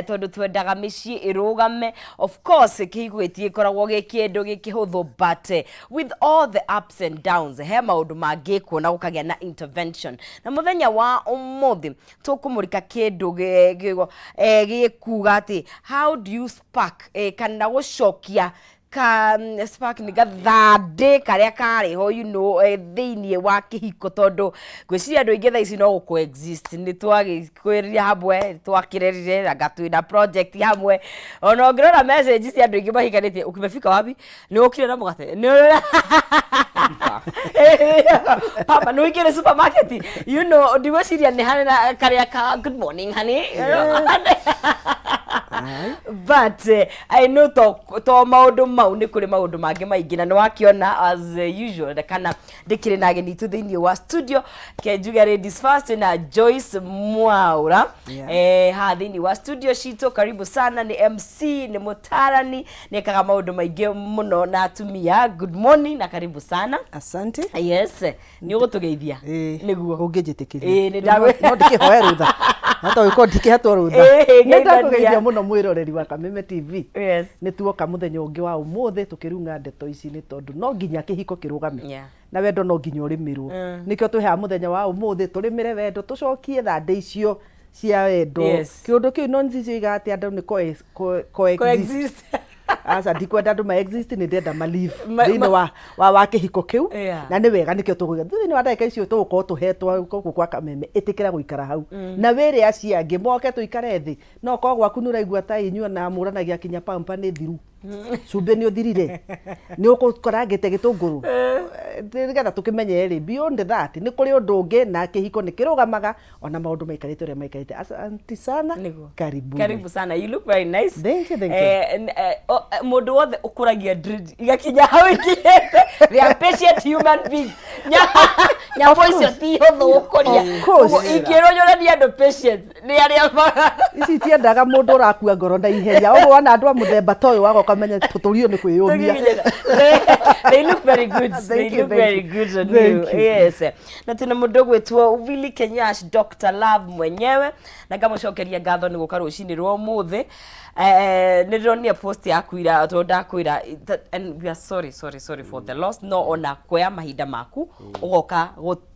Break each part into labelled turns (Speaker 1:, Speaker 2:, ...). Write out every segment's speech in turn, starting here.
Speaker 1: tondu twendaga micii irugame. Of course kihiko gitikoragwo gikindu gikihuthu, but with all the ups and downs he maundu mangikwo na gukagia na intervention. Na muthenya wa umuthi tukumurika kindu gikuga ati how do you spark kana gucokia spark ni gathande karia kari ho thiini wa kihiko, tondu gwiciria andu ingi thaici no guko exist ni twagikwiria hamwe twakirerire na gatwina project hamwe. Ona ngirora message cia andu ingi mahikanĩtie ukimefika wapi ni ukire na mugate papa no ikire supermarket ndigwiciria ni hana karia ka good morning honey. But I know to maundu mau ni kuri maundu mangi maingi, na ni wakiona as usual kana ndikire na ageni tu thiini wa studio ke Juga ladies first na Joyce Mwaura ha thiini wa studio shito. Karibu sana, ni MC ni mutarani ni kaga maundu maingi muno na atumia. Good morning na karibu sana.
Speaker 2: Asante.
Speaker 1: Yes ni ugutugeithia niguo
Speaker 2: ungijitikiri
Speaker 1: ni ndawe
Speaker 2: no ndikihoya rutha hata wiko ndikihatwo rutha ni ndakugeithia muno mwiroreri wa Kameme TV.
Speaker 1: Yes
Speaker 2: ni tuoka muthenya ungi wa umuthi tukirunga ndeto ici ni tondu no nginya kihiko kirugame na wendo no nginya urimirwo nikio tuhe muthenya wa umuthi turimire wendo tucokie thande icio cia wendo kiundu kiu no nzicio igati andu ni coexist asa ndikwenda andu ma exist ni ndenda ma live thini wa kihiko kiu na ni wega nikio tuguga thini wa ndagika icio tugukorwo tuhetwo guku kwa Kameme itikira guikara hau na wiri acia angi moke tuikare thi no ko gwaku nuraigua ta inyua na muranagia kinya pampa ni thiru cumbe ni uthirire ni ukukorangite gitunguru ndigetha tukimenye ri beyond that ni kuri undu ungi na kihiko ni kirugamaga ona maundu maikarite uria maikarite. Asante sana,
Speaker 1: karibu sana. You look very nice.
Speaker 2: Thank you.
Speaker 1: Mundu wothe ukuragia dread igakinya hau ikiyete they are patient human beings nya voice ti hotho gukuria ikironyora ni andu patient ni aria
Speaker 2: ici tiendaga mundu urakua ngoro na ihenya ugo wana andu a muthemba toyo wago kamenya tuturio ni kwiyumia.
Speaker 1: They look very good. They look very good on you. Yes. Na tuna mundu gwetwo Willy Kenyash Dr. Love mwenyewe na ngamucokeria ngatho ni guka rucini rwo muthi nironia post yaku ira to ndakwira, and we are sorry for the loss. No ona kwea mahinda maku ugoka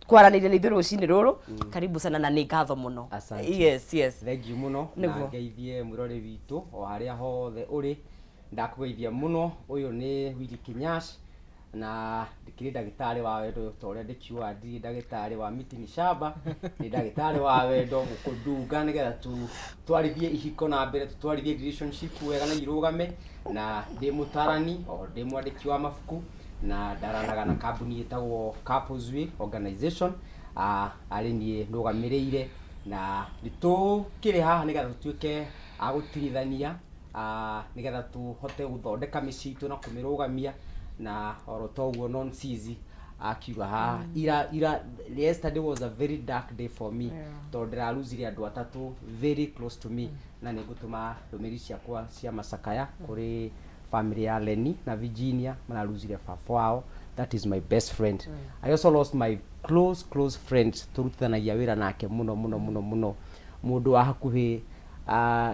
Speaker 1: kwaranire ni thuru rucini ruru. Karibu sana na ni ngatho muno. Yes
Speaker 3: thank you muno na ngeithie mwirore witu o haria hothe uri ndakugeithia muno. Uyu ni Willy Kenyash na ndikiri ndagitari wa wendo toria ndikiwa ndi ndagitari wa mitini shamba ni ndagitari wa wendo gukundunga nigetha twarithie ihiko na mbere twarithie relationship wega na irugame, na ndi mutarani o ndi mwandiki wa mafuku na ndaranaga na kambuni itagwo Couples Week Organization. ari nie ndugamireire na nitukire haha nigetha tutuike agutirithania nigetha tuhote guthondeka micitu na kumirugamia na orotoguo non sizi akiuga ha ira yesterday was a very dark day for me to ndiraruzire andu atatu very close to me na nigutuma ndumiri ciakwa cia macakaya kuri family ya Leni na Virginia manaruzire baba wao. That is my best friend. I also lost my close friend turutanagia wira nake muno mundu wa hakuhi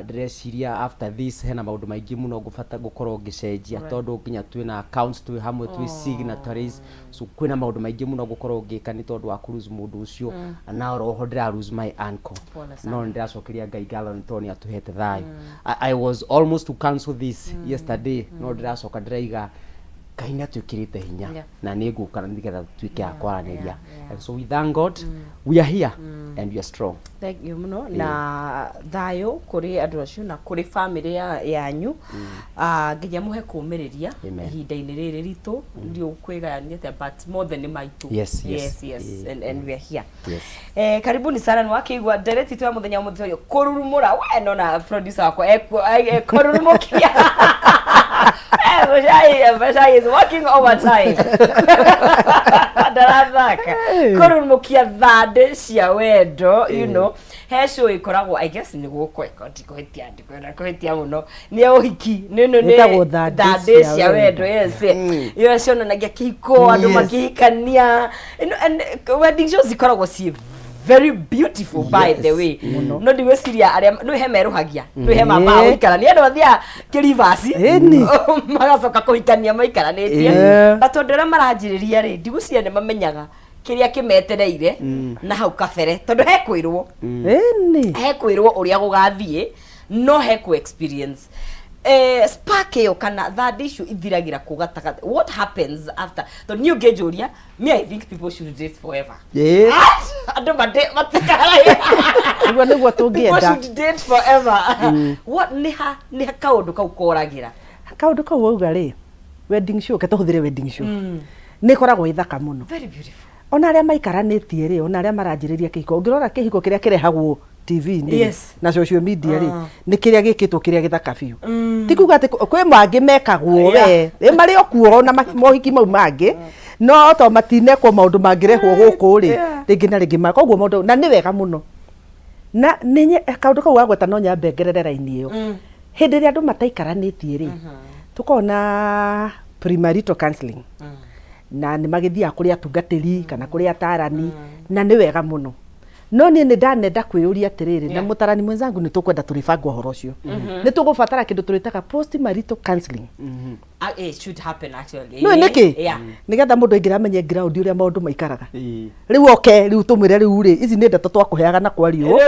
Speaker 3: dressiria after this hena maundu maingi muno ngufata gukorwo ngicenjia tondu nginya twina accounts twi hamwe twi signatories, so kwina maundu maingi muno gukorwo ngika ni tondu wa cruise mundu ucio na roho ndira lose my uncle no ndiracokeria ngai ngatho ni tondu atuhete thayo. I was almost to cancel this yesterday no ndiracoka ndiraiga kaina tukirite hinya na nigukana nigetha tuike akwaraniria. So we thank God we are here and we are strong.
Speaker 1: Thank you muno na thayo kuri andu acio na kuri family yanyu nginya muhe kumiriria ihinda-ini riri ritu ndio kwigayaniete but more than maitu.
Speaker 3: Yes.
Speaker 1: And we are here. Karibuni sana ni wakigwa direct tu muthenya muthoyo kururumura we no na producer wako kururumukia Bashai is working overtime. Darazaka. Kurumukia thande cia wendo, you know. Hesho ikoragwo I guess ni gukweka ndikohetia muno. Ni uhiki. Ni thande cia wendo. Yes. Yo ciona nagia kihiko andu makihikania. And wedding shows ikoragwo ci very beautiful by the way no ndigwiciria aria no he meruhagia no he mama oikara ni andu athia kirivasi magacoka kuhikania maikaranĩtie na tondu aria maranjiriria ri ndigwiciria ni mamenyaga kiria kimetereire na hau kabere tondu he kwirwo uria gugathie no he ku experience spark yo kana that issue ithiragira kugataga what happens after the new gejoria me I think people should date forever ando matikara
Speaker 2: niguo tungienda
Speaker 1: people should date forever what ni kaundu kau koragira
Speaker 2: kaundu kau wauga ri wedding show ketuhuthire wedding show ni koragwo ithaka muno
Speaker 1: very beautiful
Speaker 2: ona aria maikaranĩtie ri ona aria maranjĩrĩria kĩhiko ngirora kĩhiko kĩrĩa kirehagwo TV ni na social media ri ni kiria gikitwo kiria githaka biu ti kuga ati kwi mangi mekagwo we mari okuo na mohiki mau mangi no to matinekwo maundu mangirehwo guku ri ringi na ringi maka uguo maundu na ni wega muno na ninye kaundu kau wagweta no nyambe ngererera-ini iyo hindi ria andu mataikaranĩtie ri tukona premarital counseling na ni magithia kuri atungatiri kana kuri atarani na ni wega muno no ni ndanenda kwiyuria atiriri na mutarani mwenzangu ni tukwenda turibanga horo ucio ni tugubatara kindu turitaka post marital counseling
Speaker 1: it should happen actually
Speaker 2: no niki nigetha mundu aingira amenye ground uria maundu maikaraga riu tumwire riu ri ici ni ndeto twakuheaga na kwario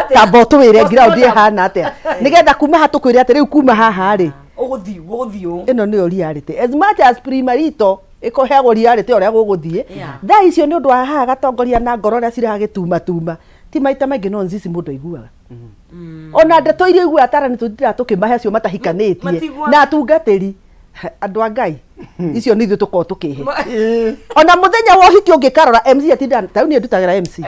Speaker 2: tamba tuwire ground ihana atia nigetha kuma hatukwire ati riu kuma haha ri
Speaker 1: uguthio
Speaker 2: ino ni reality as much as premarital ikoheagwo reality oria guguthie thaa icio ni undu wa haha gatongoria na ngoro ria ciragituma ti maita maingi no nzici mundu aiguaga ona ndeto iria igua atarani tutira tukimahe acio matahikanĩtie na atungatĩri andu a Ngai icio ni ithuĩ tukorwo tukihe ona muthenya wa ũhiki ũngĩkarora MC atinda tau ni ndutagira MC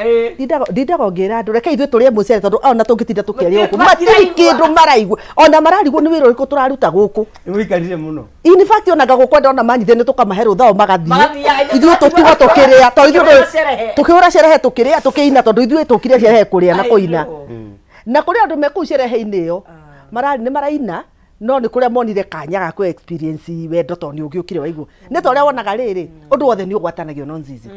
Speaker 2: ndindaga ngira andu reke ithuĩ tũrĩe mũcere tondu ona tũngĩtinda tũkĩaria gũkũ matirĩ kĩndũ maraigua ona mararigwo nĩ wĩra ũrĩkũ tũraruta gũkũ
Speaker 3: nĩmũikarire mũno
Speaker 2: in fact ona gagukwenda ona manyithe nĩ tũkamahe rũthao magathie ithuĩ tũtigo tũkĩrĩa tondu ithuĩ tũkĩhũra sherehe tũkĩrĩa tũkĩina tondu ithuĩ tũkire sherehe kũrĩa na kũina na kũrĩ andũ mekũu sherehe-inĩ ĩyo nĩ maraina no ni kuria monire kanya ga ku experience wendo to ni ugiukire waigwo ni to ria wonaga riri undu wothe ni ugwatanagio no nzizi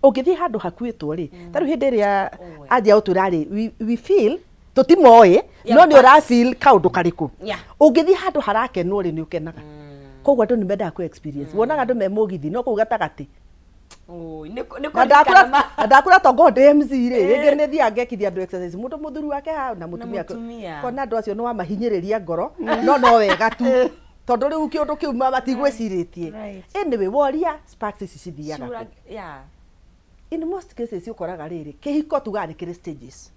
Speaker 2: ugithi handu hakuitwo ri taru hindi ria aja uturari we feel tutimoe no ni ura feel kaundu kariku ugithi handu harakenwo ri ni ukenaga koguo andu ni menda ku experience wonaga andu me mugithi no kuu gatagati ndakura tongo DMC ri ringi ni thia ngekithia andu exercise mundu muthuru wake ha na mutumia kona andu acio no amahinyiriria ngoro no wega tu tondu riu kiundu kiu matigwiciritie anyway woria sparks ici cithiaga in most cases ukoraga riri kihiko tuga ni kiri stages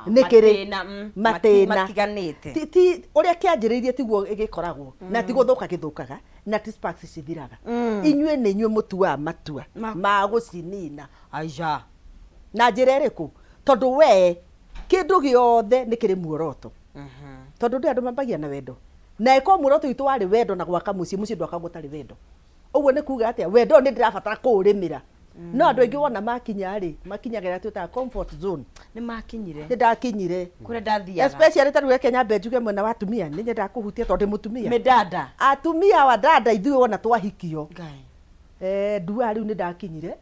Speaker 2: nikiri matiganite ti uria kianjiriirie tiguo igikoragwo na tiguo githukaga na ti sparks cithiraga inyue ni inyue mutua matua ma gucinina aija na njira iriku tondu we kindu giothe ni kiri muoroto tondu ndi andu mambagia na wendo na iko muoroto witu wari wendo na gwaka mucii ndwaka gutari wendo uguo ni kuga atia wendo ni ndirabatara kuurimira no andu aingi wona makinyagira twita comfort zone
Speaker 1: ni makinyire
Speaker 2: ni ndakinyire
Speaker 1: kuria ndathiaga
Speaker 2: especially taru reke nyambe njuge mwena wa atumia ni nyenda kuhutia tondu mutumia
Speaker 1: medada
Speaker 2: atumia wa dada ithuĩ wona twahikio ndua riu ni ndakinyire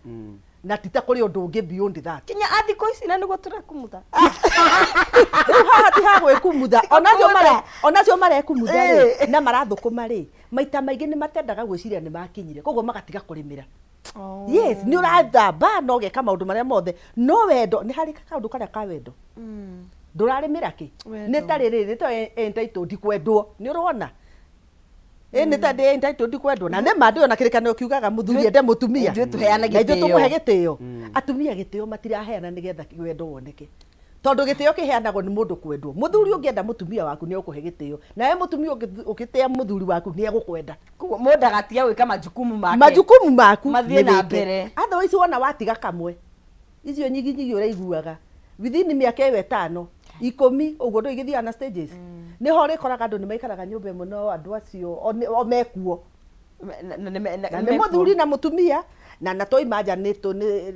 Speaker 2: na tita kuri undu ungi beyond that
Speaker 1: kinya athiko ici na niguo turakumutha
Speaker 2: haha ti ha gwikumutha onacio marekumutha ri na marathukuma ri maita maingi ni matendaga gwiciria ni makinyire koguo magatiga kurimira yes ni urathamba no geka maundu maria mothe no wendo ni hari kaundu karia ka wendo ndurarimira ki ni tari riri to entitled kwendwo ni urona ni tari entitled kwendwo na ne mandi ona kirikano kiugaga muthuri ende mutumia
Speaker 1: ithuĩ tuheanaga gĩtĩo
Speaker 2: tumuhe gĩtĩo atumia gĩtĩo matiraheana nigetha wendo woneke tondu gĩtĩo kiheanagwo ni mundu kwendwo muthuri ungienda mutumia waku ni ukuhe gĩtĩo na mutumia ũgĩtĩa muthuri waku ni egukwenda
Speaker 1: mundu agatiga gwika majukumu maku mathie na mbere
Speaker 2: otherwise wona watiga kamwe icio nyingi uraiguaga within miaka 5 10 uguo ndo igithia na stages ni ho rikoraga andu ni maikaraga nyumba imwe no andu acio o mekuo na ni muthuri na mutumia na to imagine ni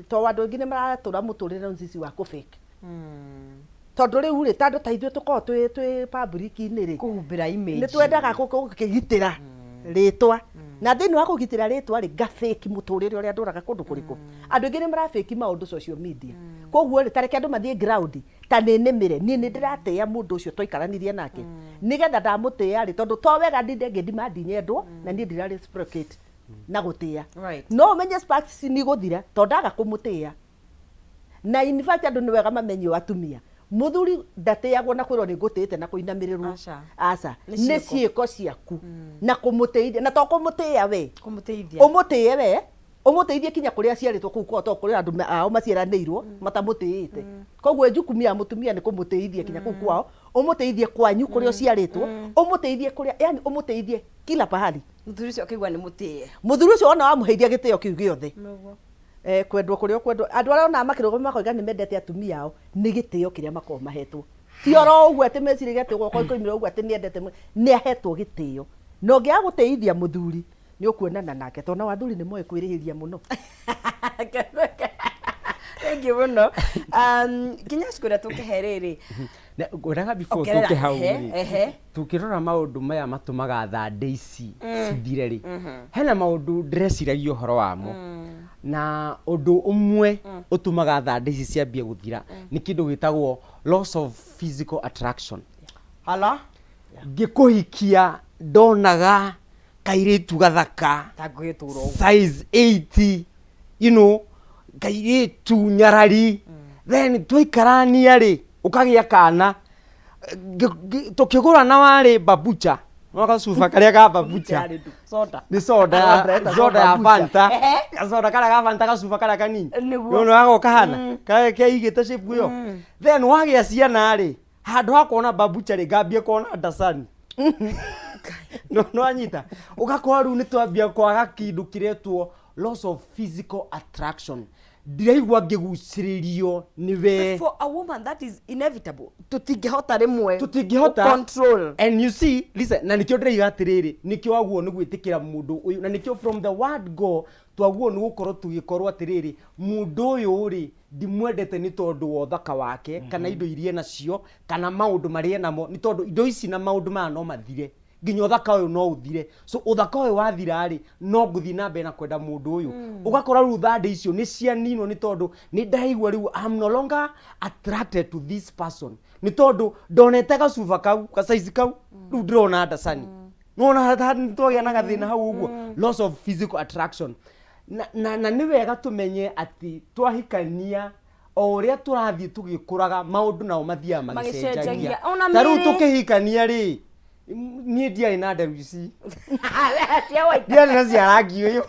Speaker 2: to andu ingi ni maratura muturire nzici wa kufake tondu riu ri tandu ta ithuĩ tukorwo twi public-inĩ ri
Speaker 1: kuhumbira image
Speaker 2: ni twendaga gukigitira ritwa na thini wa kugitira ritwa ri gafeki muturire uria nduraga kundu kuriku andu ingi ni marafeki maundu social media koguo ri tareke andu mathie ground ta ninimire ni ndirateya mundu ucio toikaranirie nake nigetha ndamuteya ri tondu to wega ndinde ngidimandi nyendwo na ni ndira reciprocate na guteya no menye sparks ni guthira tondaga kumuteya na in fact andu ni wega mamenye atumia muthuri ndateyagwo na kwirwo ni ngutite na kuinamirirwo aca ni ciiko ciaku na kumuteithia na to kumuteya we umuteye we umuteithie kinya kuria ciaritwo kuu kwa to kuria andu ao maciaranirwo matamutiyite koguo njukumia mutumia ni kumuteithia kinya kuu kwao umuteithie kwanyu kuria ciaritwo umuteithie kuria yani umuteithie kila pahali
Speaker 1: muthuri ucio akigwa ni mutiye
Speaker 2: muthuri ucio ona wamuheithia gitio kiu giothe kwendwo kuria kwendwo andu aria ona makirwo makoiga ni mendete atumia ao ni gitio kiria makoo mahetwo ti oro uguo ati meciri gitio gwa koimira uguo ati ni endete ni ahetwo gitio no ngia guteithia muthuri ni ukuonana nake tona wathuri ni moe kwirihiria muno
Speaker 1: thank you muno kinya skura tukeherere
Speaker 3: ngwiraga before tuke hau tukirora maundu maya matumaga thande ici cithire ri hena maundu ndreciragia uhoro wamo na undu umwe utumaga thande ici ciambie guthira ni kindu gitagwo loss of physical attraction
Speaker 1: hala
Speaker 3: ngikuhikia ndonaga kairitu gathaka size 80 you know kairitu nyarari then twikarania ri ukagia kana tukigura na wari babucha waka sufa karia ga babucha
Speaker 1: soda
Speaker 3: ni soda ya Fanta soda kala ga Fanta ka sufa kala kanini no ago kahana ka igite shape yo then wagia ciana ri handu hakona babucha ri gambie kona ndasani no anyita ugakora ru ni twambia kwaga kindu kiretwo loss of physical attraction ndiraigwa ngiguciririo niwe
Speaker 1: for a woman that is inevitable tutingihota rimwe
Speaker 3: control and you see listen na nikio ndiriga atiriri nikio aguo ni gwitikira mundu uyu na nikio from the word go twaguo ni gukorwo tugikorwo atiriri mundu uyu ri ndimwendete ni tondu wa thaka wake kana indo irie nacio kana maundu marie namo ni tondu indo ici na maundu ma no mathire nginya uthaka uyu no uthire so uthaka uyu wathira ri no nguthi na mbe na kwenda mundu uyu ugakora ru thande icio ni cianinwo ni tondu ni ndaigwa riu I'm no longer attracted to this person ni tondu ndonete gacuba kau ka size kau ru ndirona ndasani nona hata nitogia na gathina hau uguo loss of physical attraction na ni wega tumenye ati twahikania o uria turathie tugikuraga maundu nao mathia magicenjagia taru tukihikania ri ni ndia ina nderu ici
Speaker 1: cia white
Speaker 3: ndia na cia rangi uyu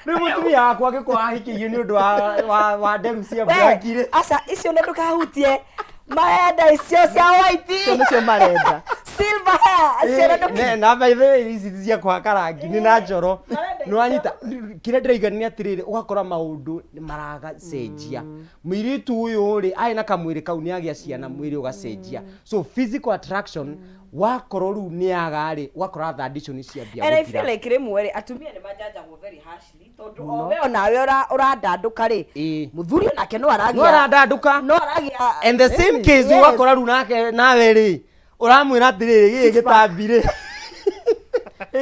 Speaker 3: ni mutumia wakwa agikwa ahikirio ni undu wa nderu cia black ri
Speaker 1: aca icio ne ndukahutie maenda icio cia white
Speaker 2: icio nicio marenda
Speaker 1: silver hair
Speaker 3: ne na by the way ici cia kwa karangi ni na njoro no anyita kire ndiraigania atiriri ugakora maundu ni maraga cenjia mwiritu uyu ri ai na kamwiri kau ni agia ciana mwiri ugacenjia so physical attraction wakoro ru ni agari wakora tradition ciambia
Speaker 1: and I feel like remwe atumia ni majajagwo very harshly tondu o we onawe urandanduka ri muthuri nake no
Speaker 3: arandanduka
Speaker 1: no aragia
Speaker 3: and the same case wakora ru nake nawe ri uramwira atiriri gigi gitambire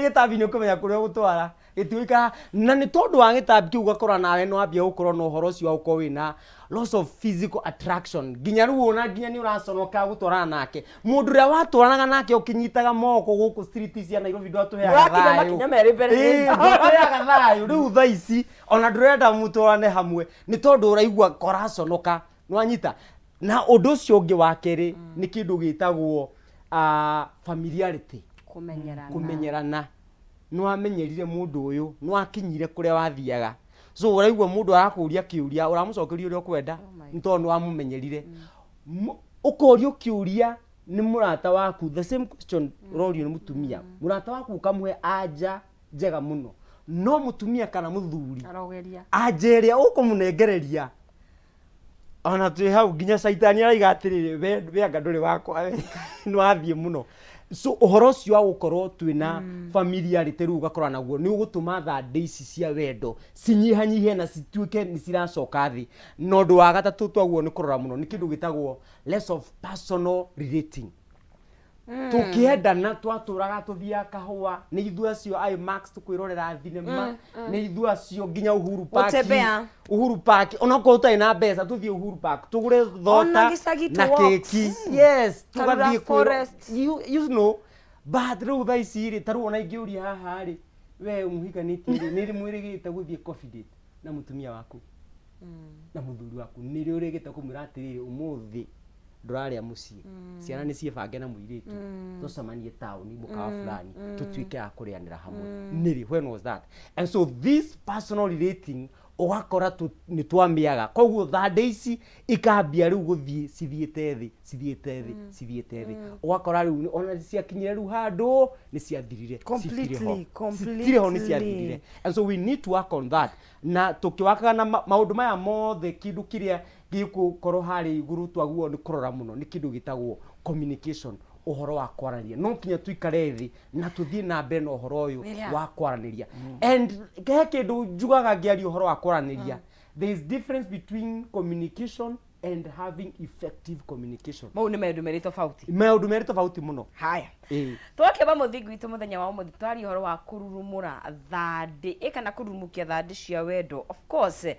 Speaker 3: gitambi ni ukumenya kuria gutwara gituika na ni tondu wa gitambi kiu gakora nawe no ambia gukorwo no horo cio uko wina loss of physical attraction ginya ru ona ginya ni uraconoka gutwarana nake mundu ria watwaranaga nake ukinyitaga moko guku street cia Nairobi ndo atuheaga thayu atuheaga thayu riu tha ici ona ndurenda mutwarane hamwe ni tondu uraigua koraconoka no anyita na undu ucio ungi wa keri ni kindu gitagwo familiarity kumenyerana no amenyerire mundu uyu no akinyire kuria wathiaga so uraigwa mundu arakuria kiuria uramucokeria uria kwenda ntondu amumenyerire ukorio kiuria ni murata waku the same question rorio ni mutumia murata waku ukamwe anja njega muno no mutumia kana muthuri
Speaker 1: arogeria
Speaker 3: ajeria ukumunengereria ona twi hau ginya saitani araiga atiriri we anga nduri wakwa no athie muno so uhoro cio wa gukorwo twina familiarity ru gakora naguo ni ugutuma thande ici cia wendo cinyihanyihie na cituike ni ciracoka thi no ndu wa gatatu twaguo ni kurora muno ni kindu gitagwo less of personal relating tukiendana twaturaga tuthia kahua ni ithu acio IMAX tukwirorera thinema ni ithu acio nginya Uhuru Park onako utai na mbeca tuthie Uhuru Park tugure thota na keki yes tugathie forest you know but riu thaa ici ri taru ona ingiuria haha ri we umuhikaniti ri ni mwirigite guthie coffee date na mutumia waku na muthuri waku ni ri urigite kumwira atiriri umuthi nduraria mucii ciana ni ciebange na muiritu tucemanie tauni mukawa fulani tutuike a kurianira hamwe niri when was that and so this personal relating ugakora ni twamiaga koguo thande ici ikambia riu guthie cithiete thi ugakora riu ona ciakinyire riu handu ni ciathirire completely ni ciathirire and so we need to work on that na tukiwakaga na maundu maya mothe kindu kiria gikukorwo hari iguru twaguo ni kurora muno ni kindu gitagwo communication uhoro wa kwaraniria no kinya tuikare thi na tuthie na mbere na uhoro uyu wa kwaraniria and ke kindu njugaga ngiari uhoro wa kwaraniria there is difference between communication and having effective communication.
Speaker 1: Mau ni maundu meri tofauti
Speaker 3: muno.
Speaker 1: Haya. Twakeba muthingu itu muthenya wa umuthi twari horo wa kururumura thande kana kururumukia thande cia wendo. Of course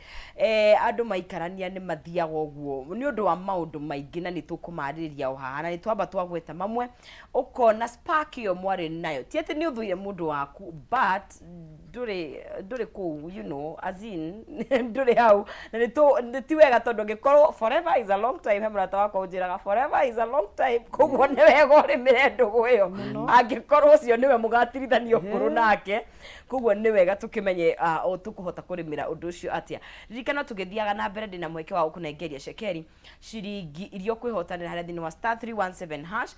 Speaker 1: andu maikarania ni mathiaga uguo ni undu wa maundu maingi na ni tukumariria o haha na ni twamba twagweta mamwe ukona spark yo mwari nayo tiete ni uthuire mundu waku but dure ku you know as in dure hau na ni tiwega tondu ngikorwo forever is a long time hemrata wako ujiraga forever is a long time koguo ni wega uri mirendo yo angikorwo cio niwe mugatirithanio kuru nake koguo ni wega tukimenye tukuhota kurimira undu ucio atia ririkana tugithiaga na mbere ndina mweke wa ukunengeria shekeri shiringi irio kwihotanira haria thini wa star 317 hash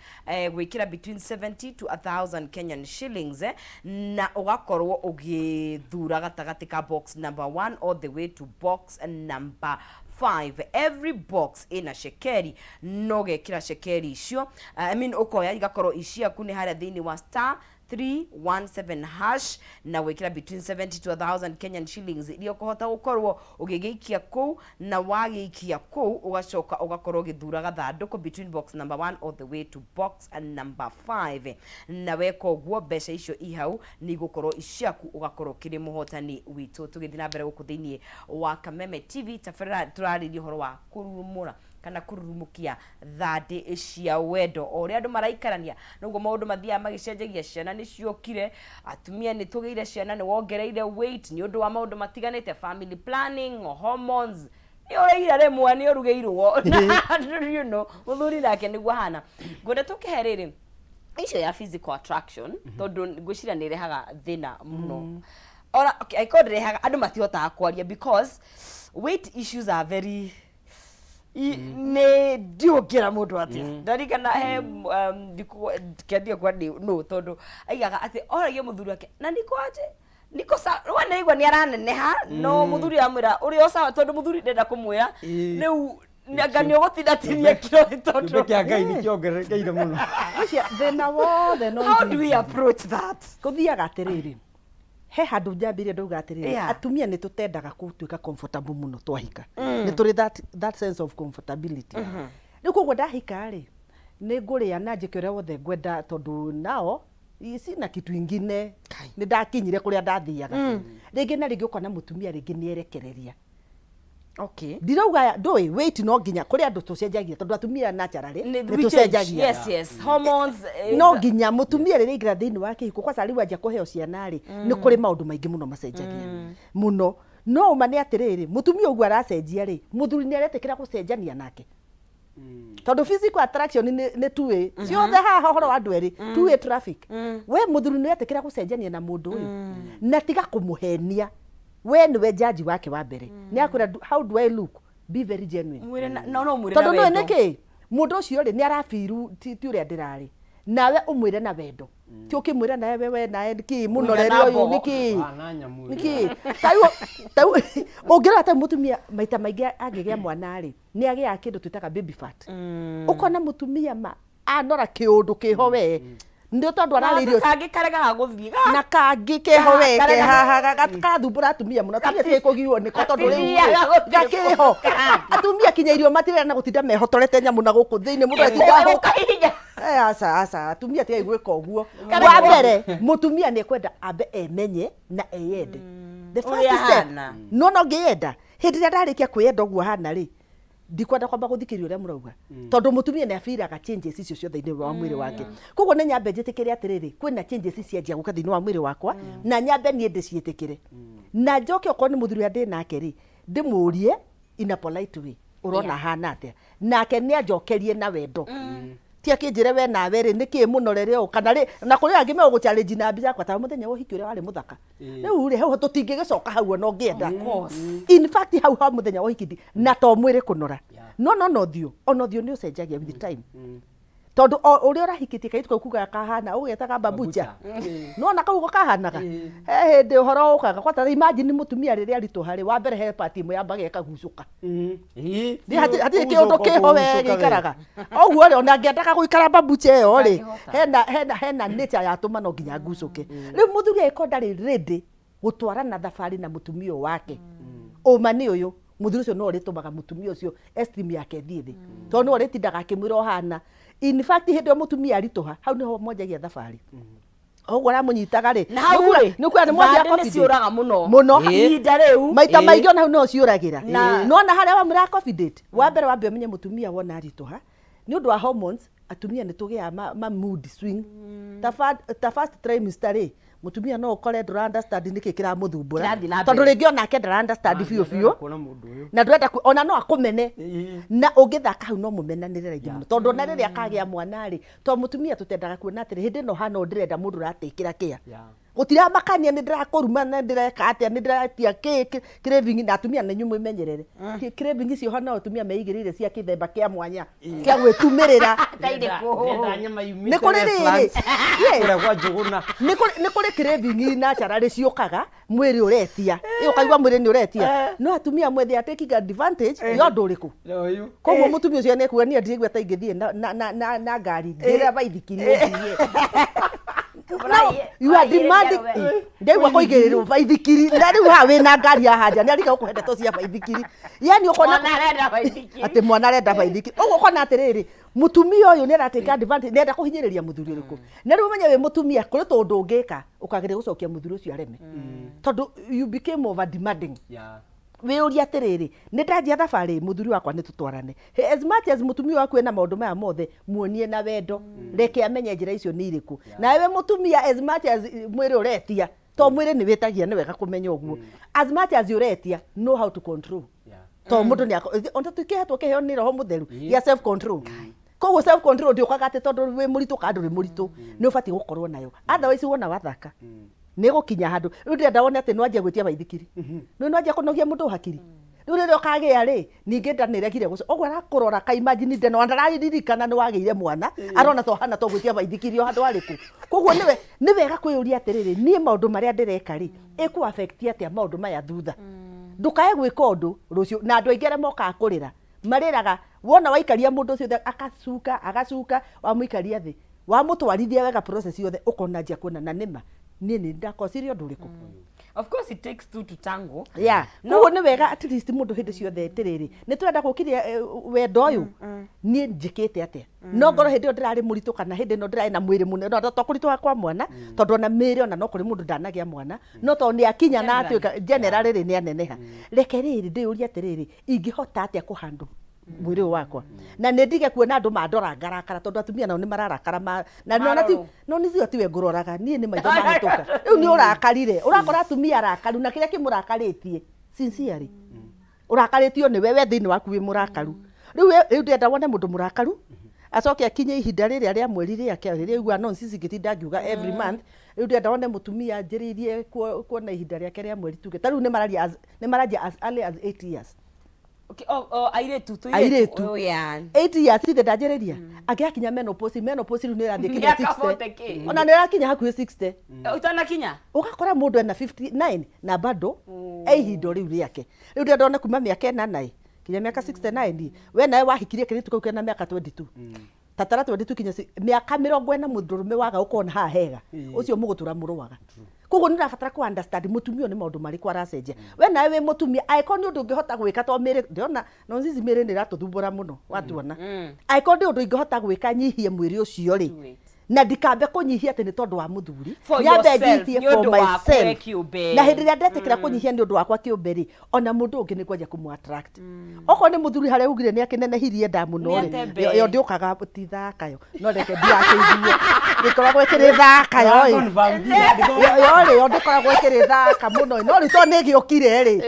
Speaker 1: gwikira between 70 to 1000 Kenyan shillings na ugakorwo ugithura gatagati ka box number 1 all the way to box number 5 every box ina shekeri no gekira shekeri icio I mean ukoya igakorwo icia kuni haria thini wa star 317 hash na wekira between 70 to 1000 Kenyan shillings irio kuhota gukorwo ugigiikia ku na wagiikia ku ugacoka ugakorwo githura gathanduku between box number 1 all the way to box number 5 na weko guo mbeca icio ihau ni gukorwo iciaku ugakorwo kiri muhotani witu tugithina mbere guku thiini wa Kameme TV tafarira turaririo horo wa kururumura kana kururumukia thande cia wendo ori andu maraikarania nugo maundu mathia magicenjagia ciana ni ciokire atumia ni tugeire ciana ni wongereire weight ni undu wa maundu matiganite family planning hormones ni oreira remwa ni orugeirwo you know muthuri nake niguo hana ngode tukiherere icio ya physical attraction tondu ngwicira ni rehaga thina muno ora okay I could rehaga andu matihota kwaria because weight issues are very ne diogera mundu atia ndarikana he kendia kwa no tondu aigaga ati oragie muthuri wake na niko aje niko sa wana igwa ni araneneha no muthuri amwira uri o sawa tondu muthuri ndenda kumwira riu ngani ogotindatiria kiro tondu
Speaker 3: kia ngai ni kiongerereire muno
Speaker 2: acia thina wothe no
Speaker 1: how do we approach that
Speaker 2: kuthiaga atiriri he handu njambirie nduga atiriri atumia ni tutendaga gutuika comfortable muno twahika ni turi that sense of comfortability ni koguo ndahika ri ni nguria na njikire wothe ngwenda tondu nao sina kitu ingine ni ndakinyire kuria ndathiaga ringi na ringi ukona mutumia ringi ni erekereria
Speaker 1: okay
Speaker 2: ndirauga ndoi weight no nginya kuria andu tucenjagia tondu atumia naturally ni tucenjagia
Speaker 1: yes hormones
Speaker 2: no nginya mutumia riri igira thiini wa kihiko kwa sari wajia kuheo ciana ri ni kuri maundu maingi muno macenjagia muno no mane atiriri mutumia ugu aracenjia ri muthuri ni aretekira gucenjania nake tondu physical attraction ni two-way ciothe haha horo wa andu eri two-way traffic we muthuri ni aretekira gucenjania na mundu uyu na tiga kumuhenia we niwe jaji wake wa mbere ni akwira how do I look be very genuine
Speaker 1: mwire no mwire na
Speaker 2: wendo tondu no niki mundu ucio ri ni arafiru ti uria ndirari nawe umwire na wendo ti ukimwira na we na niki muno rero uyu niki tayo ungira ta mutumia maita maingi agigia mwana ri ni agia kindu twitaga baby fat ukona mutumia ma anora kiundu kiho we ndio tondu araririo
Speaker 1: kangi karega guthii
Speaker 2: na kangi keho we ke haha gathumbura atumia muno tumia kugirwo niko tondu riu gakiho atumia kinya irio matirera na gutinda mehotorete nyamu na guku thiini mundu atinda asa atumia tiga igwika uguo wa mbere mutumia ni kwenda ambe emenye na eyende the first step no ngiyenda hindi ria ndarikia kwiyenda uguo hana ri ndikwenda kwamba guthikiria uria murauga tondu mutumia ni afiraga changes icio ciothe thini wa mwiri wake koguo ni nyambe njitikire atiriri kwina changes cianjia guka thini wa mwiri wakwa na nyambe nie ndiciitikire na njoke okwo ni muthuri ndi nake ri ndimurie in a polite way urona hana atia nake ni anjokerie na wendo tia kinjire we nawe ri niki munore o kana ri na kuri angi me uguchallenge na mbia kwa ta muthenya wo hiki uri wari muthaka riu ri heho tutingigicoka hau no ngienda in fact hau ha muthenya wo hiki na to mwiri kunora no thio ono thio ni ucenjagia with time tondu uri urahikitie kaitu kuga kahana ugetaga babucha no na kaugo kahanaga he hindi uhoro ukaga kwa ta imagine mutumia riri aritu hari wa mbere he party imwe yambaga ikagucuka ndi hati kiundu kiho we gikaraga oguo ri ona ngiendaga guikara babucha yo ri hena nature ya tuma no nginya gucuke riu muthuri aiko ndari ready gutwarana thabari na mutumia wake uma ni uyu muthuri ucio no ritumaga mutumia ucio esteem yake thithi tondu no ritindaga akimwira ohana in fact hindi mutumia arituha hau niho mwanjagia thabari oguo ramunyitaga ri ni kuya ni mwanjia coffee
Speaker 1: ciuraga
Speaker 2: muno
Speaker 1: ihinda riu
Speaker 2: maita maingi ona hau no ciuragira no na haria wa mura coffee date wa mbere wa menye mutumia wona arituha ni undu wa hormones atumia ni tugia ma mood swing ta first trimester ri mutumia no ukore ndura understand niki kira muthumbura tondu ringi ona ke ndura understand biu na ndurenda ona no akumene na ungithaka hau no mumenanire raithi muno tondu na riria akagia mwana ri to mutumia tutendaga kuona atiri hindi no hana ndirenda mundu ratikira kia gutira makania ni ndirakuruma na ndireka atia ni ndiratia craving na atumia na nyumu imenyerere craving icio hana atumia meigirire cia kithemba kia mwanya kia gwitumirira ni kuri riri
Speaker 3: kwa njuguna
Speaker 2: ni kuri craving na charari ciukaga mwiri uretia ukaigwa mwiri ni uretia no atumia mwethi taking advantage yo nduriku koguo mutumia ucio ni kuga ni ndigwe ta ingithie na ngari ngira baithikiri ngiye no, you are demanding ndeigwa kuigirirwo baithikiri na riu ha wina ngari ya hanja ni arika ukuhende to cia baithikiri yani ukona
Speaker 1: arenda baithikiri
Speaker 2: ati mwana arenda baithikiri uguo ukona atiriri mutumia uyu ni arateka advantage nenda kuhinyiriria muthuri uriku na riu menye we mutumia kuri tondu ungika ukagire gucokia muthuri ucio areme tondu you became over demanding we uria atiriri ni ndanjia thabari muthuri wakwa ni tutwarane as much as mutumia waku ena maundu maya mothe muonie na wendo reke amenye njira icio ni iriku na we mutumia as much as mwiri uretia to mwiri ni witagia ni wega kumenya uguo as much as uretia know how to control to mundu ni onda tukihetwo kiheo ni roho mutheru ya self control koguo self control ndio kwagate tondu we muritu kandu ri muritu ni ubati gukorwo nayo otherwise wona wathaka ni gukinya handu riu ndirenda wone ati no anjia gwitia baithikiri no anjia kunogia mundu hakiri riu riria ukagia ri ningi ndanirekire guco ogwo arakurora ka imagine ndeno ndararirikana ni wageire mwana arona to hana to gwitia baithikiri o handu ariku koguo ni wega kwiyuria atiriri nie maundu maria ndireka ri iku affect atia maundu maya thutha ndukae gwika undu rucio na andu aingere moka kurira mariraga wona waikaria mundu ucio agacuka wamuikaria thi wamutwarithia wega process yothe ukona njia kuona na nima nie ni ndakosirio nduriku
Speaker 1: of course it takes two to tango
Speaker 2: no ni wega at least mundu hindi ciothe tiriri ni turenda gukiria wendo uyu nie njikite atia no ngoro hindi ndirari muritu kana hindi no ndirai na mwiri mune no to kurituha kwa mwana tondu na miri ona no kuri mundu ndanagia mwana no to ni akinya na atuika general ri ni aneneha reke riri ndiuria atiriri ingihota atia kuhandle mwiri wakwa na ndige kuona andu mandora ngarakara tondu atumia nao ni mararakara na no ni cio tiwe nguroraga nie ni maitho mahituka riu ni urakarire urakora atumia arakaru na kiria kimurakaritie sincerely urakaritio ni wewe thini waku wi murakaru riu ndenda wone mundu murakaru acoke akinye ihinda riria ria mweri riake riria igua nonsense ngitinda ngiuga every month riu ndenda wone mutumia njiririe kuona ihinda riake ria mweri tuge tariu ni mararia as early as 8 years.
Speaker 1: Okay, airetu
Speaker 2: 8 years inde ndajiriria akiakinya menopause riu ni rathie kinya 60 ona ni rakinya hakuhi 60
Speaker 1: utana kinya
Speaker 2: ugakora mundu ena 59 na bado ihindo riu riake riu ndenda wone kuma miaka 8 kinya miaka 69 we nawe wahikirie kiritu kau kena miaka 22 tatara 22 kinya miaka 40 mundurume waga ukona ha hega ucio mugutura muruwaga koguo nĩ rabatara ku understand mutumia nĩ maũndũ marĩkũ aracenjia we nawe wĩ mutumia aĩkorwo nĩ ũndũ ũngĩhota gwĩka to mĩrĩ ndĩona no sisi mĩrĩ nĩ ratũthumbũra mũno watuona aĩkorwo nĩ ũndũ ingĩhota gwĩka nyihie mwĩrĩ ũcio rĩ na ndikambe kunyihia atĩ nĩ tondũ wa muthuri nyambe nyihie for myself na hĩndĩ ĩrĩa ndetĩkĩra kunyihia nĩ ũndũ wakwa kĩũmbe rĩ ona mũndũ ũngĩ nĩ kwanja kũmũ attract okorwo nĩ muthuri harĩa ugire nĩ akĩnenehirie nda mũno rĩ yo ndĩũkaga tithakayo no reke ndiakĩiguo gĩkoragwo ĩkĩrĩ thakayo rĩ yo ndĩkoragwo ĩkĩrĩ thaka mũno no rĩ to nĩ gĩũkire rĩ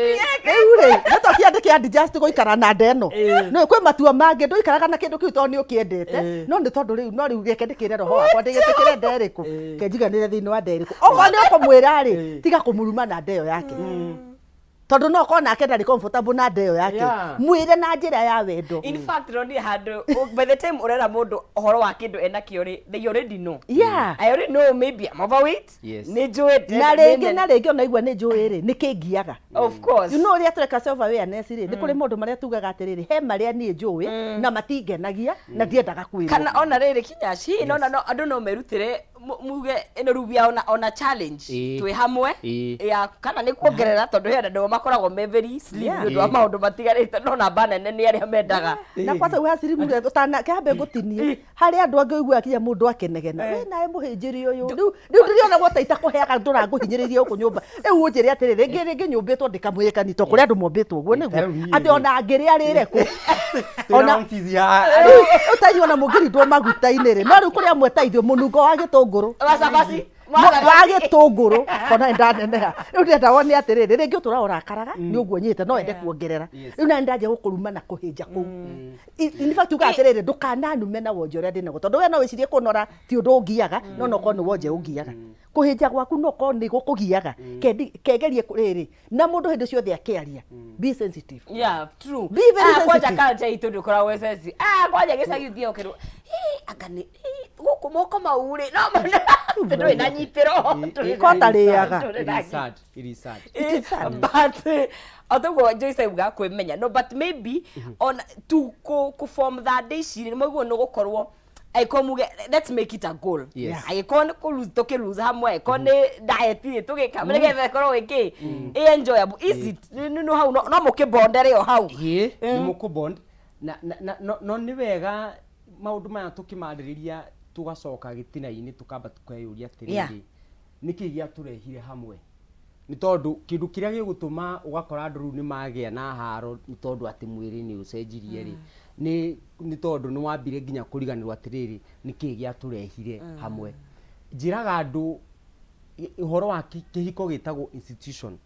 Speaker 2: rĩu rĩ nĩ to kĩandĩke adjust gũikara na nda ĩno no kwĩ matua mangĩ ndũikaraga na kĩndũ kĩu to nĩ ũkĩendete no nĩ tondũ rĩu no rĩu reke ndĩkĩre roho wakwa ndĩgĩtĩkĩre nda ĩrĩkũ kenjiganĩre thĩinĩ wa nda ĩrĩkũ okorwo nĩ ũkũmwĩra rĩ tiga kũmuruma na nda ĩyo yake tondu no ko nake ndari comfortable na ndeyo yake mwire na njira ya wendo.
Speaker 1: In fact Roni hado by the time urera mundu ohoro wa kindu ena kiori they already know.
Speaker 2: Yeah,
Speaker 1: I already know maybe I'm overweight.
Speaker 3: Yes.
Speaker 1: Ni joe
Speaker 2: na rĩngĩ ona igua ni joe ri ni kingiaga.
Speaker 1: Of course.
Speaker 2: You know ria tureka self awareness ri ni kuri mundu maria tugaga atiriri he maria ni joe na matingenagia na ndiendaga kwĩrwo.
Speaker 1: Kana ona riri kinyashi no andu no merutire muge ino rubia ona challenge twi hamwe ya kana ni kuongerera tondu he andu makoragwo me very slim ndu wa maundu matigarite no na bana nene aria mendaga
Speaker 2: na kwanza uha slim ri utana kambe gutinie hari andu angi igua kinya mundu akenegena we nae muhinjiri uyu riu ndiriona gwotaita kuheaga ndura nguhinyiririe uku nyumba riu unjiri atiriri ringi nyumbitwo ndikamwika ni to kuri andu mombitwo guo niguo ati ona ngiri arire ku
Speaker 3: ona mfizi ya
Speaker 2: utanyona mugirindwo maguta-ini ri no riu kuri amwe taithio munungo wa gitunguru
Speaker 1: wasabasi
Speaker 2: wa gitunguru kona ndaneneha riu ndenda wone atiriri ringi utura urakaraga ni uguo nyite no ende kuongerera riu na ndaje gukuruma na kuhinja ku in fact uga atiriri ndukananume na wonje uria ndinago tondu we no wicirie kunora ti undu ungiaga no no kono wonje ungiaga kuhinja gwaku no ko ni gukugiaga kegerie kuriri na mundu hindi ciothe akiaria be sensitive.
Speaker 1: Yeah, true.
Speaker 2: Be very sensitive.
Speaker 1: Kwaja culture itu ndukora we sensitive kwaja gicagi thio kiru akani guku moko maure no ndo ina nyitiro
Speaker 2: kota riaga
Speaker 3: it is sad
Speaker 1: but otherwise Joyce uga kwimenya no but maybe on to form that day she ni mwe no gukorwo aikomuge let's make it a goal. Aikon ko lose toke lose hamwe aikon diet ni tugika mrege vekoro wiki enjoyable is it no how no mukibondere yo how
Speaker 3: ni mukubond no ni wega maundu maya tukimadiriria tugacoka gitina-ini tukamba tukayuria atiriri niki gia turehire hamwe ni tondu kindu kiria gigutuma ugakora andu ni magia na haro ni tondu ati mwiri ni ucenjirie ri ni tondu ni wambire nginya kuriganirwo atiriri niki gia turehire hamwe njiraga andu uhoro wa kihiko gitagwo institution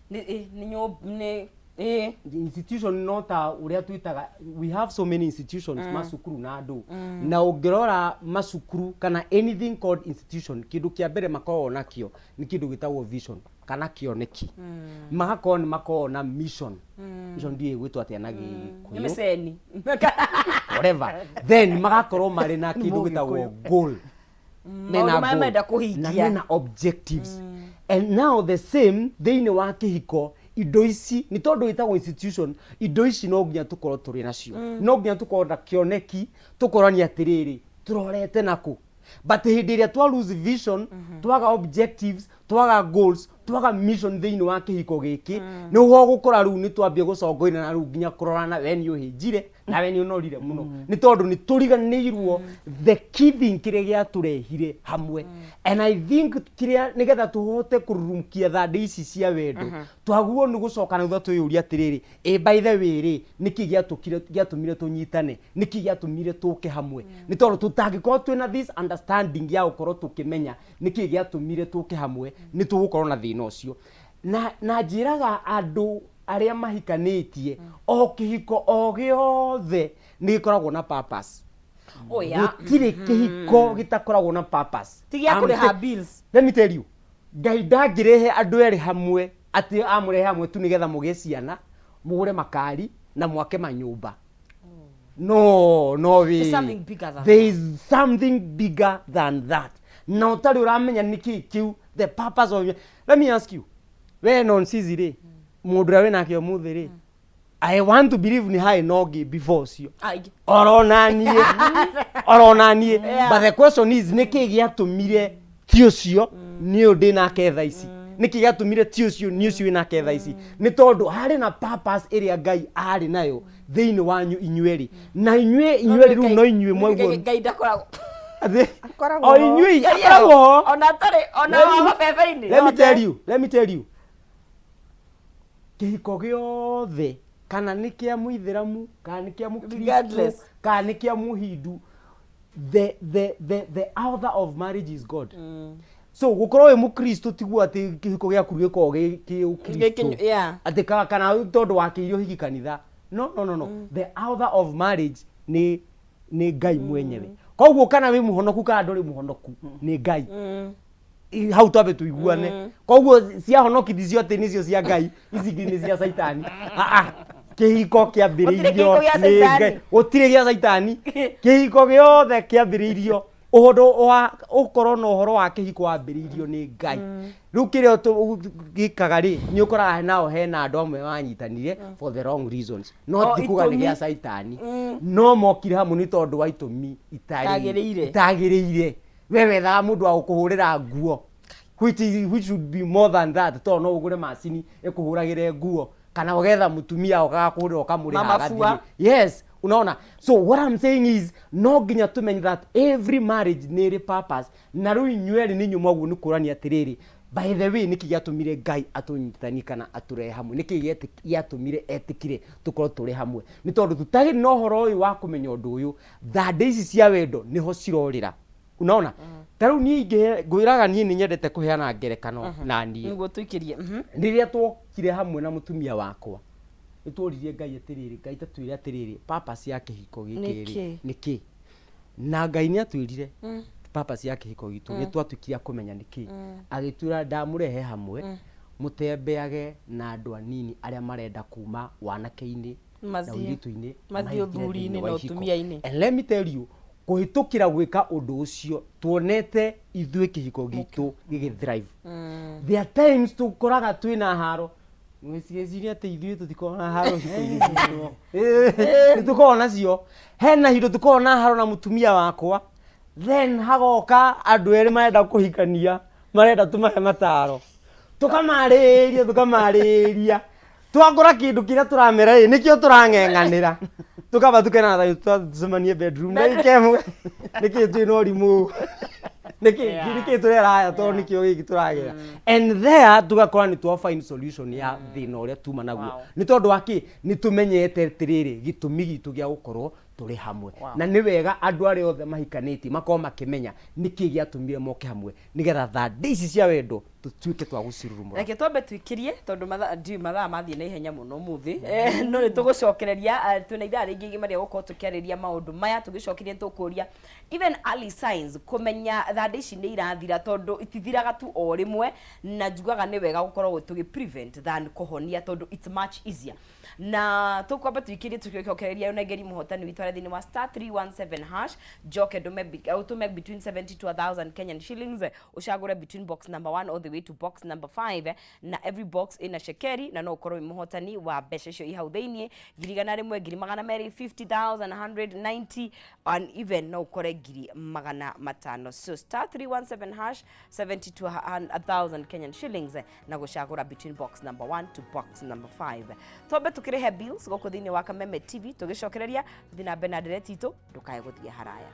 Speaker 1: ni
Speaker 3: institution nota uria twitaga we have so many institutions masukuru na andu na ungirora masukuru kana anything called institution kindu kia mbere makoo nakio ni kindu gitagwo vision kana kioneki makoo na mission mission ndie gwitwa ati anagi
Speaker 1: meseni
Speaker 3: whatever then magakorwo mari na kindu gitagwo goal na objectives and now the same thini wa kihiko indo ici ni tondu itagwo institution indo ici no nginya tukorwo turi nacio no nginya tukorwo na kioneki tukorani atiriri turorete naku but hindi ria twa lose vision twaga objectives twaga goals twaga mission thini wa kihiko giki ni ho gukora riu ni twambie gucongoina na riu nginya kurorana we ni uhinjire na we ni unorire muno ni tondu ni turiganirwo the key thing kiria gia turehire hamwe and I think kiria nigetha tuhote kurumkia thande ici cia wendo twaguo ni gucoka na thatu yuria atiriri by the way ri niki gia tumire tunyitane niki gia tumire tuke hamwe ni tondu tutangikoro twina this understanding ya ukoro tukimenya niki gia tumire tuke hamwe ni tugukorwo na thina ucio na njiraga andu aria mahikanitie o kihiko o giothe ni gikoragwo na purpose.
Speaker 1: Oh yeah.
Speaker 3: Gutire kihiko gitakoragwo na purpose.
Speaker 1: Tigia kuriha bills.
Speaker 3: Let me tell you. Ngai ndangirehe andu eri hamwe ati amurehe hamwe tu nigetha mugie ciana mugure makari na mwake manyumba. No
Speaker 1: there's something bigger than
Speaker 3: there is something bigger than that. Na utari uramenya niki kiu the purpose of let me ask you we non sizire mundu rawe nake omuthiri I want to believe ni high nogi before cio orona nie but the question is niki giatumire ti ucio niyo ndi nake tha ici niki giatumire ti ucio ni ucio inake tha ici ni tondu hari na purpose iria Ngai ari nayo thiini wanyu inyueri na inyueri ru no inyue mwaguo
Speaker 1: Ngai ndakoragwo
Speaker 3: o inyui akoragwo
Speaker 1: ona mabebe-ini.
Speaker 3: Let me tell you kihiko giothe kana ni kia muithiramu kana ni kia mukristo kana ni kia muhindu the author of marriage is God. So gukorwo wi mukristo tiguo ati kihiko giaku giko gi ukristo ati kana tondu wakiirio hiki kanitha no the author of marriage ni Ngai mwenyewe. Koguo kana wi muhonoku kana nduri muhonoku ni Ngai. Hau twabe tuiguane. Koguo cia honokithi ciothe nicio cia Ngai, ici ni cia Saitani. Kihiko kiambiriirio ni Ngai. Gutire gia Saitani. Kihiko giothe kiambiriirio uhondo wa ukorwo no horo wa kihiko wambiriirio ni Ngai. Riu kirio gikaga ri ni ukora nao hena andu amwe wanyitanire for the wrong reasons. No tikuga ni gia Saitani. No mokire hamu ni tondu wa itumi itagiriire. Wewe tha mundu wa gukuhurira nguo which should be more than that. To no ugure macini ikuhuragire nguo kana ugetha mutumia ugakuhurira ukamuriha agathie. Yes, unaona. So what I'm saying is no ginya tumenye that every marriage niri purpose na riu inyueri ni nyumagu ni kurania atiriri. By the way niki giatumire Ngai atunyitani kana ature hamwe niki giatumire etikire tukorwo turi hamwe ni tondu tutari no horo uyu wa kumenya undu uyu thande ici cia wendo niho cirorira. Unaona? Taru ni ngwiraga ni nyendete kuheana ngerekano na ni
Speaker 1: niguo tuikirie
Speaker 3: riria twokire hamwe na mutumia wakwa nitworirie Ngai atiriri Ngai tatwire atiriri purpose ya kihiko giki niki na Ngai ni atwirire purpose ya kihiko gitu ni twatukiria kumenya niki agitwira ndamurehe hamwe mutembeage na andu anini aria marenda kuma wanake-ini na uiritu-ini
Speaker 1: mathio thuri-ini na utumia-ini.
Speaker 3: And let me tell you kuhitukira gwika undu ucio tuonete ithui kihiko gitu gigithrive. There are times tukoraga twina haro mwiciria ati ithui tutikona haro hiko tutikona cio hena hindu tukona haro na mutumia wakwa then hagoka andu eri marenda kuhikania marenda tumahe mataro tukamariria twakora kindu kiria turamera nikio turang'eng'anira tukaba tukena thayo tuzemanie bedroom niki twino rimu niki turera to nikio giki turagira and there tugakora ni twa find solution ya thina uria tuma naguo ni tondu waki ni tumenyete tiriri gitumi gitu gia gukorwo turi hamwe na ni wega andu ari othe mahikaniti makoma makimenya niki giatumire moke hamwe nigetha thande ici cia wendo tutuike twa gucirurumura.
Speaker 1: Reke twambe twikirie tondu mathaa mathie na ihenya muno muthi no ni tugucokereria twina ithaa ringi maria gukorwo tukiariria maundu maya tugicokerie tukuria even early signs kumenya thande ici ni irathira tondu itithiraga tu o rimwe na njugaga ni wega gukorwo tugi prevent than kuhonia tondu it's much easier na tukwamba twikirie tugicokereria una ngeri muhotani witware thini wa *317# joke utume between 70 to 1000 Kenyan shillings ushagure between box number 1 all the way to box number 5 na every box ina shekeri na no ukorwo muhotani wa mbeca icio ihau thiini girigana rimwe ngiri magana meri 50,190 and even no ukore ngiri magana matano. So *317# 70 to 1000 Kenyan shillings na gushagura between box number 1 to box number 5. Tobe tukirehe bills goko thini wa Kameme TV tugicokereria thina Benaderet itu ndukae guthie haraya.